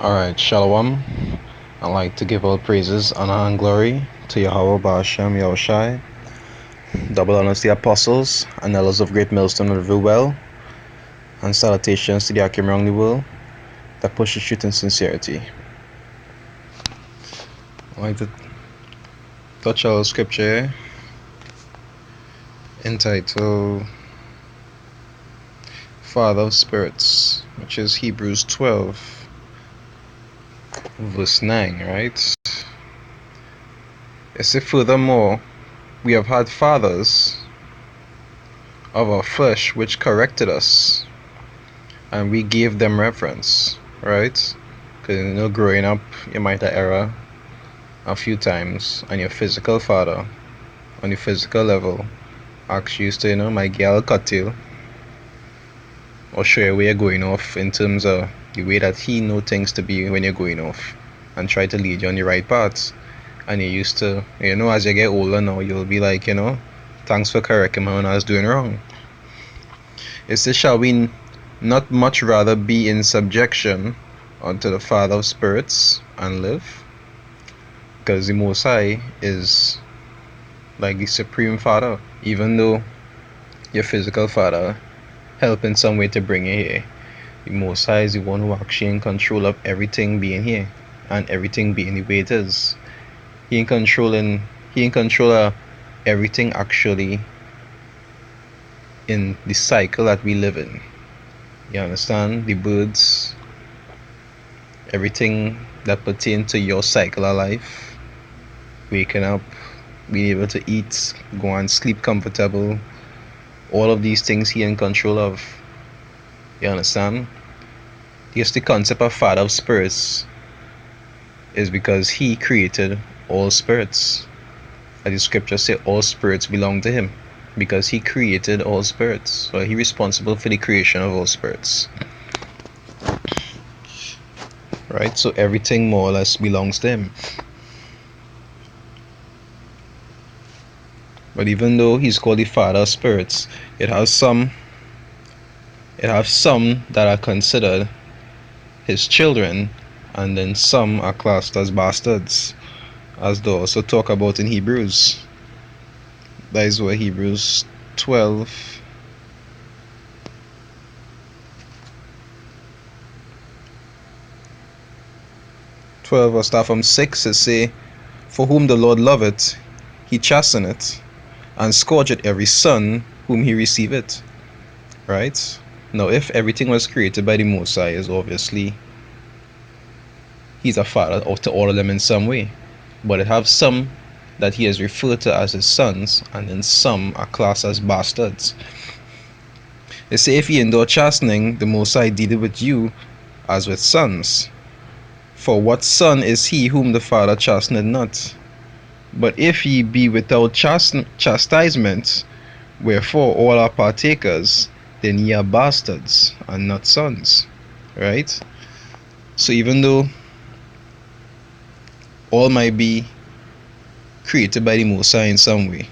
Alright, Shalom. I'd like to give all praises, honor, and glory to Yahweh Ba'Shem Yahushai, double honors to the apostles and elders of Great Millstone of the Well, and salutations to the Akim around the world that push the truth in sincerity. I'd like to touch our scripture entitled Father of Spirits, which is Hebrews 12. Verse 9, right? It says, furthermore, we have had fathers of our flesh which corrected us, and we gave them reverence, right? Because growing up, you might have error a few times, and your physical father, on the physical level, asks you to, my girl cut you, or show you where you're going off in terms of the way that he know things to be when you're going off, and try to lead you on the right path. And you used to, as you get older now, you'll be like, thanks for correcting me when I was doing wrong. It says, shall we not much rather be in subjection unto the Father of spirits and live? Because the Most High is like the supreme Father, even though your physical father help in some way to bring you here. The Most High is the one who actually in control of everything being here and everything being the way it is. He in control of everything actually in the cycle that we live in. You understand? The birds, everything that pertains to your cycle of life. Waking up, being able to eat, go and sleep comfortable. All of these things he in control of. You understand? Yes, the concept of Father of Spirits is because he created all spirits. As the scriptures say, all spirits belong to him, because he created all spirits. So he's responsible for the creation of all spirits. Right? So everything more or less belongs to him. But even though he's called the Father of Spirits, it has some that are considered his children, and then some are classed as bastards, as they also talk about in Hebrews. That is where Hebrews 12 will start from 6. It say, for whom the Lord loveth, he chasteneth, and scourgeth every son whom he receiveth. Right? Now, if everything was created by the Most High, is obviously he's a father to all of them in some way. But it have some that he has referred to as his sons, and then some are classed as bastards. They say, if ye endure chastening, the Most High dealeth with you as with sons. For what son is he whom the Father chasteneth not? But if ye be without chastisement, wherefore all are partakers, then ye are bastards and not sons. Right? So even though all might be created by the Most High in some way,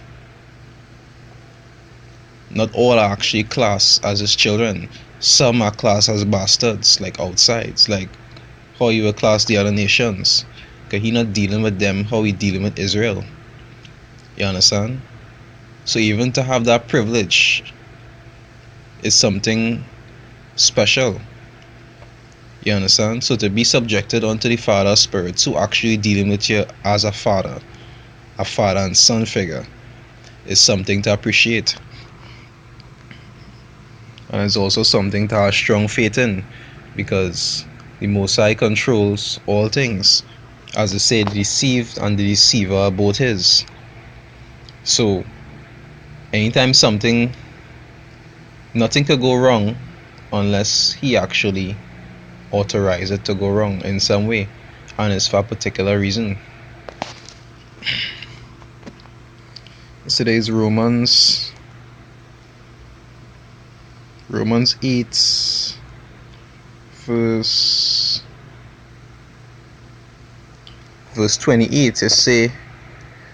not all are actually classed as his children. Some are classed as bastards, like outsides, like how you will class the other nations. Because he not dealing with them how he dealing with Israel. You understand? So even to have that privilege is something special. You understand? So to be subjected unto the Father of Spirits, who actually dealing with you as a father and son figure, is something to appreciate. And it's also something to have strong faith in, because the Most High controls all things. As they say, the deceived and the deceiver are both his. So anytime nothing could go wrong unless he actually authorized it to go wrong in some way, and it's for a particular reason. Today's Romans 8 verse 28. It say,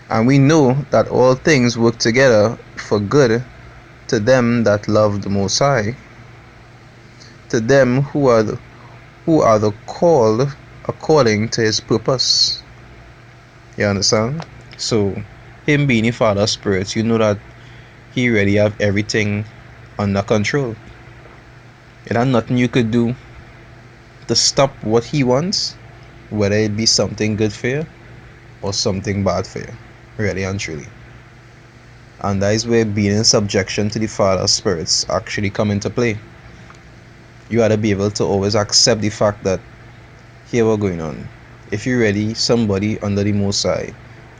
and we know that all things work together for good to them that love the Most High, to them who are the called according to his purpose. You understand? So, him being the Father Spirit, you know that he already have everything under control. It had nothing you could do to stop what he wants, whether it be something good for you or something bad for you, really and truly. And that is where being in subjection to the Father Spirits actually come into play. You gotta be able to always accept the fact that here what's going on. If you're ready, somebody under the Most High,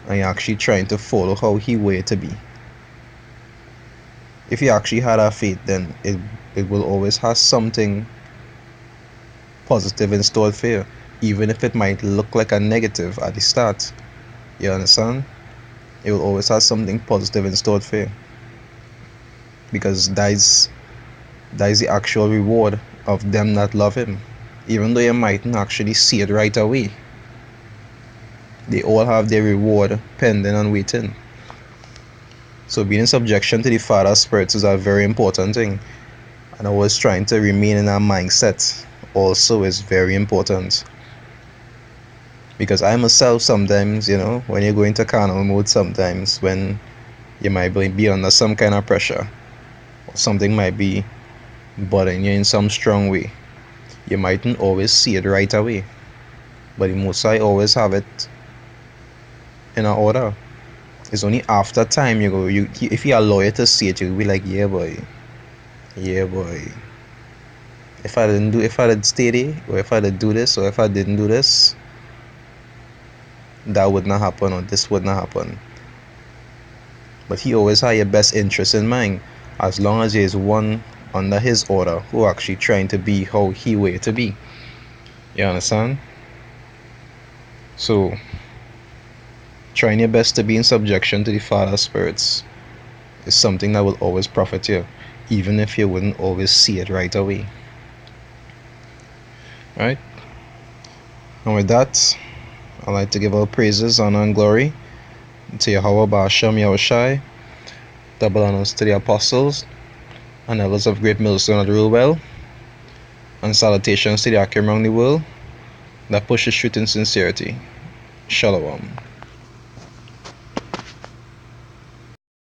and you're actually trying to follow how he were to be. If you actually had that faith, then it will always have something positive in store for you, even if it might look like a negative at the start. You understand? It will always have something positive in store for you, because that is the actual reward of them that love him. Even though you mightn't actually see it right away, they all have their reward pending and waiting. So being in subjection to the Father Spirit is a very important thing, and always trying to remain in that mindset also is very important. Because I myself sometimes, when you go into carnal mode, sometimes when you might be under some kind of pressure, or something might be bothering you in some strong way, you mightn't always see it right away, but the Most High always have it in order. It's only after time if you allow it to see it, you'll be like, yeah boy, if I did stay there, or if I did do this, or if I didn't do this, that would not happen, or this would not happen. But he always had your best interest in mind, as long as there is one under his order who actually trying to be how he were to be. You understand? So trying your best to be in subjection to the Father Spirits is something that will always profit you, even if you wouldn't always see it right away. Right? And with that, I'd like to give all praises, honor, and glory to Yahweh Ba'ashem Yahushai, double honors to the apostles and elders of Great Millstone that rule well, and salutations to the Akim around the world that pushes truth in sincerity. Shalom.